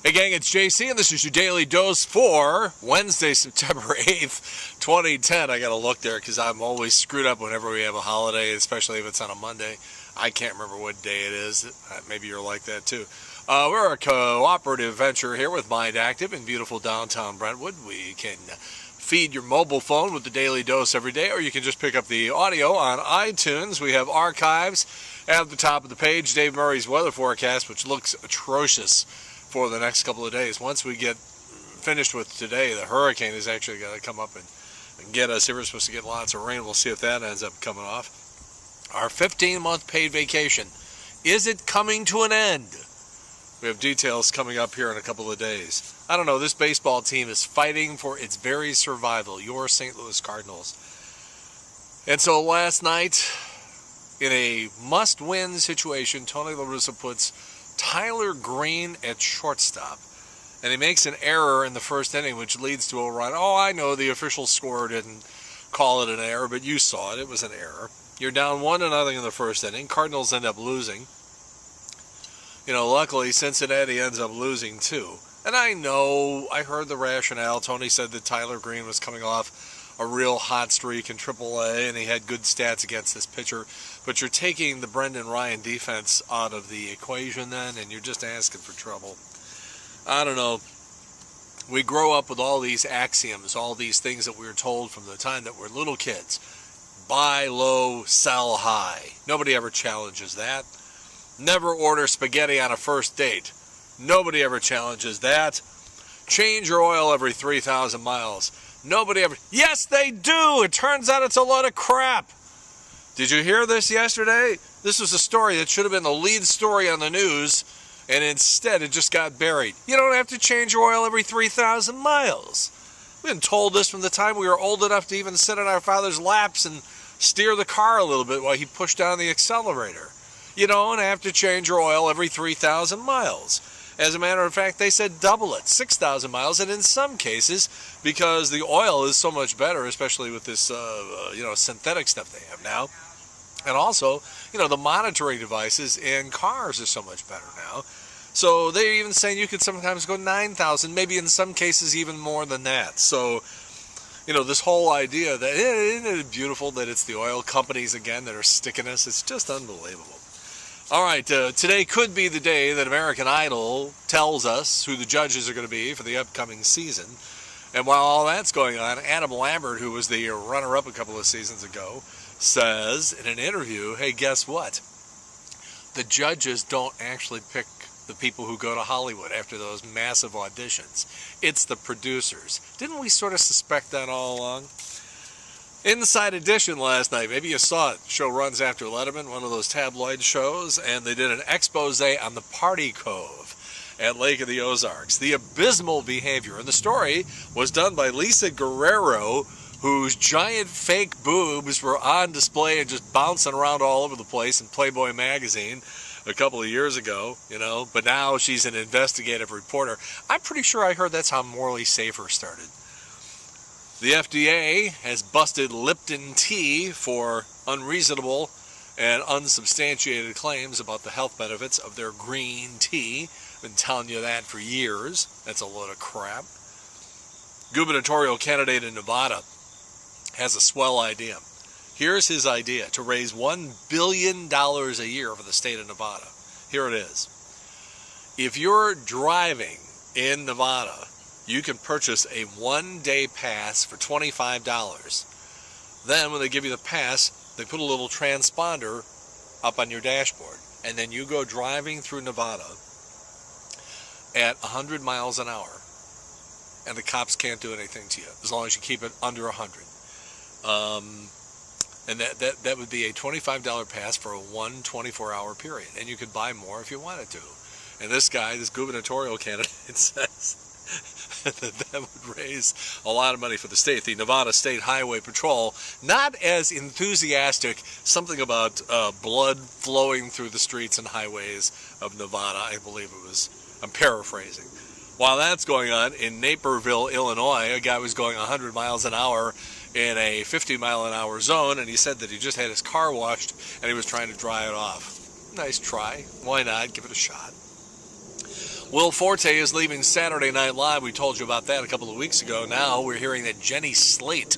Hey gang, it's JC and this is your Daily Dose for Wednesday, September 8th, 2010. I gotta look there because I'm always screwed up whenever we have a holiday, especially if it's on a Monday. I can't remember what day it is. Maybe you're like that too. We're a cooperative venture here with Mind Active in beautiful downtown Brentwood. We can feed your mobile phone with the Daily Dose every day, or you can just pick up the audio on iTunes. We have archives at the top of the page. Dave Murray's weather forecast, which looks atrocious for the next couple of days. Once we get finished with today, the hurricane is actually going to come up and get us here. We're supposed to get lots of rain. We'll see if that ends up coming off. Our 15-month paid vacation, is it coming to an end? We have details coming up here in a couple of days. I don't know, this baseball team is fighting for its very survival, your St. Louis Cardinals. And so last night, in a must-win situation, Tony La Russa puts Tyler Green at shortstop, and he makes an error in the first inning, which leads to a run. Oh, I know the official score didn't call it an error, but you saw it. It was an error. You're down 1-0 in the first inning. Cardinals end up losing. You know, luckily Cincinnati ends up losing too. And I know, I heard the rationale. Tony said that Tyler Green was coming off a real hot streak in AAA, and he had good stats against this pitcher. But you're taking the Brendan Ryan defense out of the equation then, and you're just asking for trouble. I don't know. We grow up with all these axioms, all these things that we were told from the time that we're little kids. Buy low, sell high. Nobody ever challenges that. Never order spaghetti on a first date. Nobody ever challenges that. Change your oil every 3,000 miles. Nobody ever... Yes, they do! It turns out it's a lot of crap. Did you hear this yesterday? This was a story that should have been the lead story on the news, and instead it just got buried. You don't have to change your oil every 3,000 miles. We've been told this from the time we were old enough to even sit on our father's laps and steer the car a little bit while he pushed down the accelerator. You don't have to change your oil every 3,000 miles. As a matter of fact, they said double it, 6,000 miles, and in some cases, because the oil is so much better, especially with this, synthetic stuff they have now, and also, the monitoring devices in cars are so much better now. So they're even saying you could sometimes go 9,000, maybe in some cases even more than that. So, this whole idea that, isn't it beautiful that it's the oil companies again that are sticking us? It's just unbelievable. All right, today could be the day that American Idol tells us who the judges are going to be for the upcoming season. And while all that's going on, Adam Lambert, who was the runner-up a couple of seasons ago, says in an interview, hey, guess what? The judges don't actually pick the people who go to Hollywood after those massive auditions. It's the producers. Didn't we sort of suspect that all along? Inside Edition last night, maybe you saw it. The show runs after Letterman, one of those tabloid shows, and they did an expose on the Party Cove at Lake of the Ozarks. The abysmal behavior. And the story was done by Lisa Guerrero, whose giant fake boobs were on display and just bouncing around all over the place in Playboy magazine a couple of years ago, but now she's an investigative reporter. I'm pretty sure I heard that's how Morley Safer started. The FDA has busted Lipton Tea for unreasonable and unsubstantiated claims about the health benefits of their green tea. Been telling you that for years. That's a load of crap. Gubernatorial candidate in Nevada has a swell idea. Here's his idea to raise $1 billion a year for the state of Nevada. Here it is. If you're driving in Nevada, you can purchase a one-day pass for $25. Then when they give you the pass, they put a little transponder up on your dashboard. And then you go driving through Nevada at 100 miles an hour. And the cops can't do anything to you as long as you keep it under 100. And that would be a $25 pass for a 24-hour period. And you could buy more if you wanted to. And this guy, this gubernatorial candidate, says that would raise a lot of money for the state. The Nevada State Highway Patrol, not as enthusiastic, something about blood flowing through the streets and highways of Nevada, I believe it was. I'm paraphrasing. While that's going on, in Naperville, Illinois, a guy was going 100 miles an hour in a 50-mile-an-hour zone, and he said that he just had his car washed and he was trying to dry it off. Nice try. Why not? Give it a shot. Will Forte is leaving Saturday Night Live. We told you about that a couple of weeks ago. Now we're hearing that Jenny Slate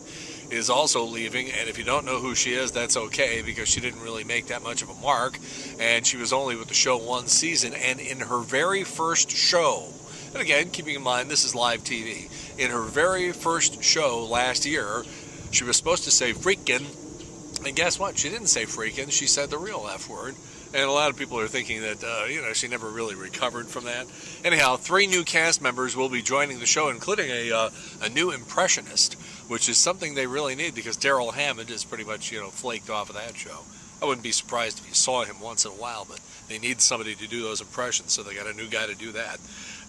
is also leaving, and if you don't know who she is, that's okay, because she didn't really make that much of a mark, and she was only with the show one season, and in her very first show, and again, keeping in mind this is live TV, in her very first show last year, she was supposed to say freakin', and guess what? She didn't say freakin', she said the real F word. And a lot of people are thinking that, she never really recovered from that. Anyhow, 3 new cast members will be joining the show, including a new impressionist, which is something they really need because Daryl Hammond is pretty much, flaked off of that show. I wouldn't be surprised if you saw him once in a while, but they need somebody to do those impressions, so they got a new guy to do that.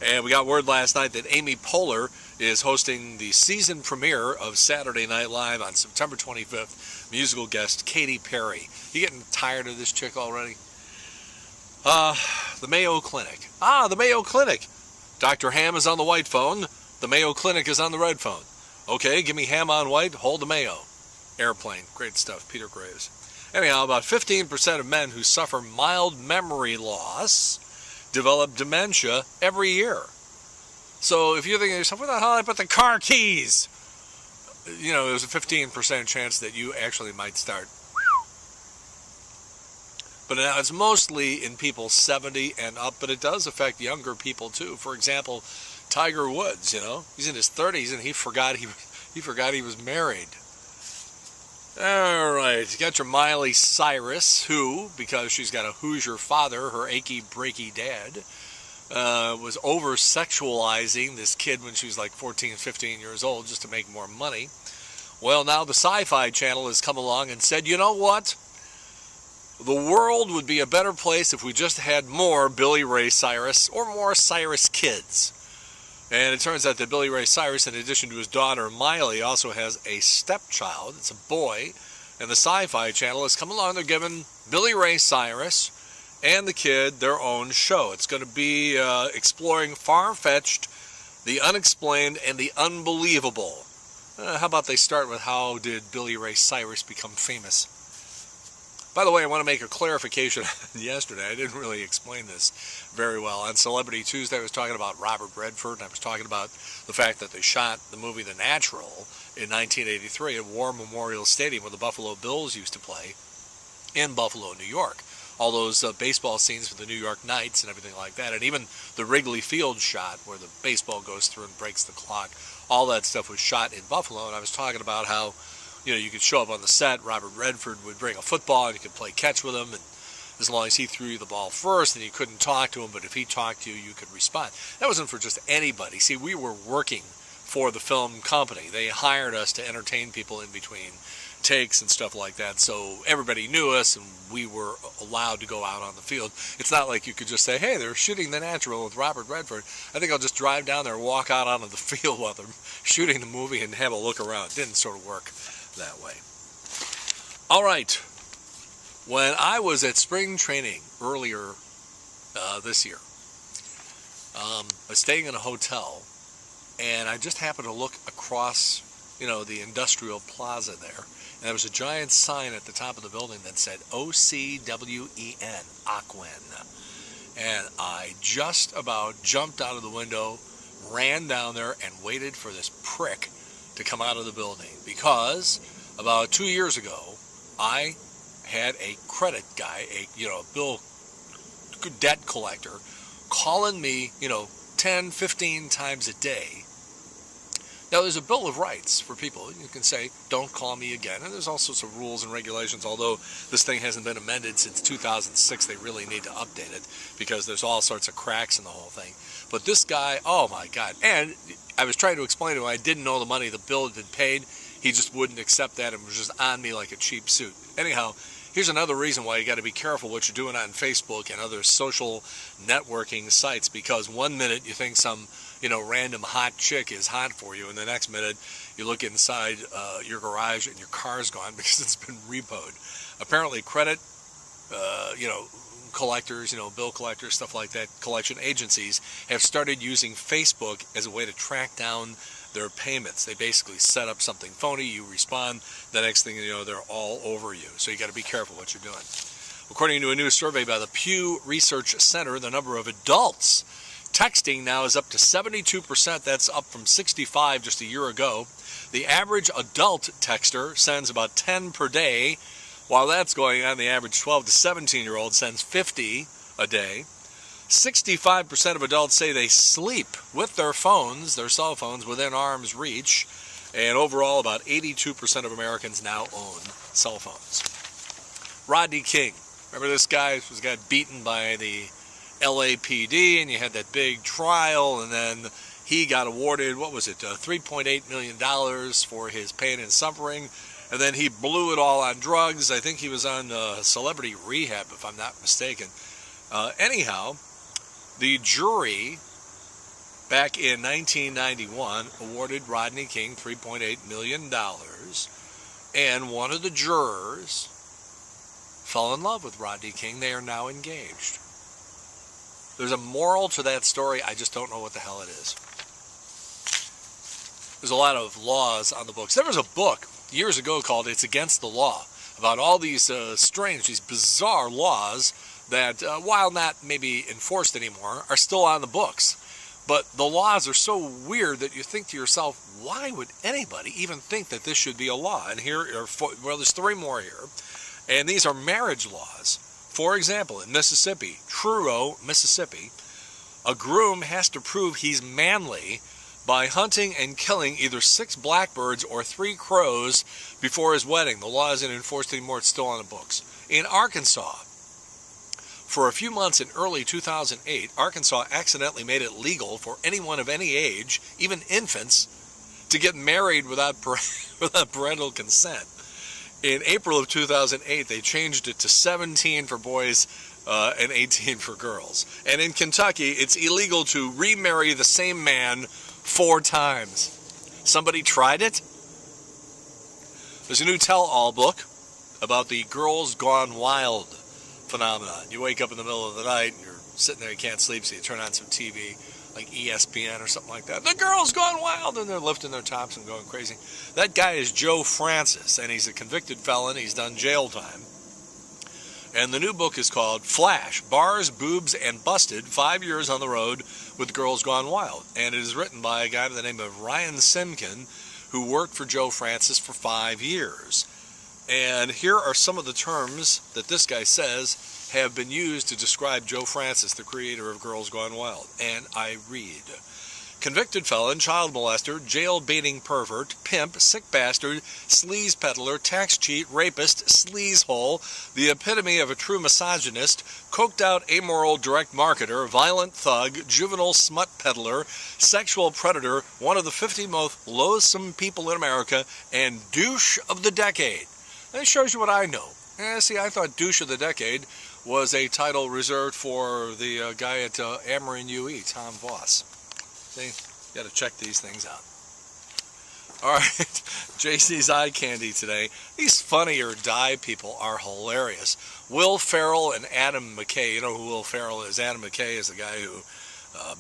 And we got word last night that Amy Poehler is hosting the season premiere of Saturday Night Live on September 25th. Musical guest Katy Perry. You getting tired of this chick already? The Mayo Clinic. The Mayo Clinic. Dr. Ham is on the white phone. The Mayo Clinic is on the red phone. Okay, give me Ham on white, hold the Mayo. Airplane. Great stuff, Peter Graves. Anyhow, about 15% of men who suffer mild memory loss develop dementia every year. So if you're thinking to yourself, where the hell did I put the car keys? There's a 15% chance that you actually might start. But now it's mostly in people 70 and up, but it does affect younger people too. For example, Tiger Woods, he's in his 30s and he forgot he was married. All right, you got your Miley Cyrus, who, because she's got a Hoosier father, her achy breaky dad, was over-sexualizing this kid when she was like 14, 15 years old just to make more money. Well, now the Sci-Fi Channel has come along and said, you know what? The world would be a better place if we just had more Billy Ray Cyrus or more Cyrus kids. And it turns out that Billy Ray Cyrus, in addition to his daughter Miley, also has a stepchild. It's a boy. And the Sci-Fi Channel has come along. They're giving Billy Ray Cyrus and the kid their own show. It's going to be exploring far-fetched, the unexplained, and the unbelievable. How about they start with how did Billy Ray Cyrus become famous? By the way, I want to make a clarification. Yesterday, I didn't really explain this very well. On Celebrity Tuesday, I was talking about Robert Redford, and I was talking about the fact that they shot the movie The Natural in 1983 at War Memorial Stadium, where the Buffalo Bills used to play in Buffalo, New York. All those baseball scenes with the New York Knights and everything like that, and even the Wrigley Field shot where the baseball goes through and breaks the clock, all that stuff was shot in Buffalo, and I was talking about how you could show up on the set, Robert Redford would bring a football and you could play catch with him, and as long as he threw you the ball first, then you couldn't talk to him, but if he talked to you, you could respond. That wasn't for just anybody. See, we were working for the film company. They hired us to entertain people in between takes and stuff like that, so everybody knew us and we were allowed to go out on the field. It's not like you could just say, hey, they're shooting The Natural with Robert Redford. I think I'll just drive down there and walk out onto the field while they're shooting the movie and have a look around. It didn't sort of work that way. All right. When I was at spring training earlier this year, I was staying in a hotel, and I just happened to look across, the industrial plaza there, and there was a giant sign at the top of the building that said OCWEN, Aquen. And I just about jumped out of the window, ran down there, and waited for this prick to come out of the building, because about 2 years ago I had a credit guy, a bill debt collector, calling me 10, 15 times a day. Now there's a Bill of Rights for people. You can say don't call me again, and there's all sorts of rules and regulations. Although this thing hasn't been amended since 2006, they really need to update it because there's all sorts of cracks in the whole thing. But this guy, oh my God. And I was trying to explain to him I didn't know the money the bill had been paid. He just wouldn't accept that and was just on me like a cheap suit. Anyhow, here's another reason why you got to be careful what you're doing on Facebook and other social networking sites, because one minute you think some random hot chick is hot for you, and the next minute you look inside your garage and your car's gone because it's been repoed. Apparently credit collectors, bill collectors, stuff like that, collection agencies have started using Facebook as a way to track down their payments. They basically set up something phony, you respond, the next thing you know, they're all over you. So you got to be careful what you're doing. According to a new survey by the Pew Research Center, the number of adults Texting now is up to 72%. That's up from 65 just a year ago. The average adult texter sends about 10 per day. While that's going on, the average 12 to 17-year-old sends 50 a day. 65% of adults say they sleep with their phones, their cell phones, within arm's reach. And overall, about 82% of Americans now own cell phones. Rodney King. Remember this guy who got beaten by the LAPD, and you had that big trial, and then he got awarded, what was it, $3.8 million for his pain and suffering, and then he blew it all on drugs. I think he was on celebrity rehab, if I'm not mistaken. Anyhow, the jury back in 1991 awarded Rodney King $3.8 million, and one of the jurors fell in love with Rodney King. They are now engaged. There's a moral to that story. I just don't know what the hell it is. There's a lot of laws on the books. There was a book years ago called It's Against the Law, about all these strange, these bizarre laws that, while not maybe enforced anymore, are still on the books. But the laws are so weird that you think to yourself, why would anybody even think that this should be a law? And here are, well, there's three more here. And these are marriage laws. For example, in Mississippi, Truro, Mississippi, a groom has to prove he's manly by hunting and killing either 6 blackbirds or 3 crows before his wedding. The law isn't enforced anymore. It's still on the books. In Arkansas, for a few months in early 2008, Arkansas accidentally made it legal for anyone of any age, even infants, to get married without parental consent. In April of 2008, they changed it to 17 for boys and 18 for girls. And in Kentucky, it's illegal to remarry the same man 4 times. Somebody tried it? There's a new tell-all book about the Girls Gone Wild phenomenon. You wake up in the middle of the night, and you're sitting there, you can't sleep, so you turn on some TV, like ESPN or something like that. The Girls Gone Wild, and they're lifting their tops and going crazy. That guy is Joe Francis, and he's a convicted felon. He's done jail time. And the new book is called Flash, Bars, Boobs, and Busted, 5 Years on the Road with Girls Gone Wild. And it is written by a guy by the name of Ryan Simkin, who worked for Joe Francis for 5 years. And here are some of the terms that this guy says have been used to describe Joe Francis, the creator of Girls Gone Wild. And I read: convicted felon, child molester, jail-baiting pervert, pimp, sick bastard, sleaze peddler, tax cheat, rapist, sleazehole, the epitome of a true misogynist, coked-out amoral direct marketer, violent thug, juvenile smut peddler, sexual predator, one of the 50 most loathsome people in America, and douche of the decade. That shows you what I know. See, I thought douche of the decade was a title reserved for the guy at Ameren UE, Tom Voss. See, you got to check these things out. All right, JC's Eye Candy today. These Funny or Die people are hilarious. Will Ferrell and Adam McKay. You know who Will Ferrell is? Adam McKay is the guy who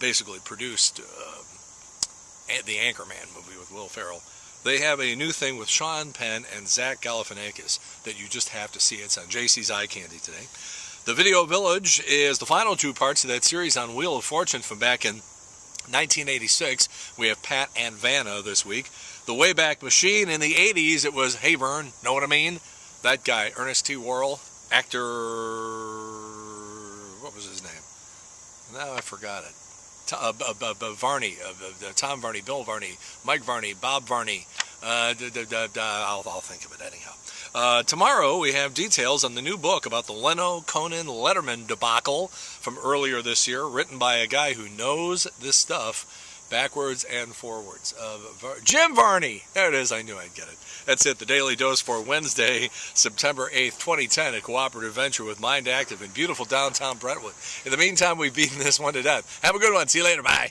basically produced the Anchorman movie with Will Ferrell. They have a new thing with Sean Penn and Zach Galifianakis that you just have to see. It's on JC's Eye Candy today. The Video Village is the final 2 parts of that series on Wheel of Fortune from back in 1986. We have Pat and Vanna this week. The Wayback Machine in the 80s, it was Hey Vern, know what I mean? That guy, Ernest T. Worrell, actor, what was his name? Now I forgot it. Varney, Tom Varney, Bill Varney, Mike Varney, Bob Varney. I'll think of it anyhow. Tomorrow we have details on the new book about the Leno, Conan, Letterman debacle from earlier this year, written by a guy who knows this stuff backwards and forwards. Jim Varney. There it is. I knew I'd get it. That's it. The Daily Dose for Wednesday, September 8th, 2010, a cooperative venture with Mind Active in beautiful downtown Brentwood. In the meantime, we've beaten this one to death. Have a good one. See you later. Bye.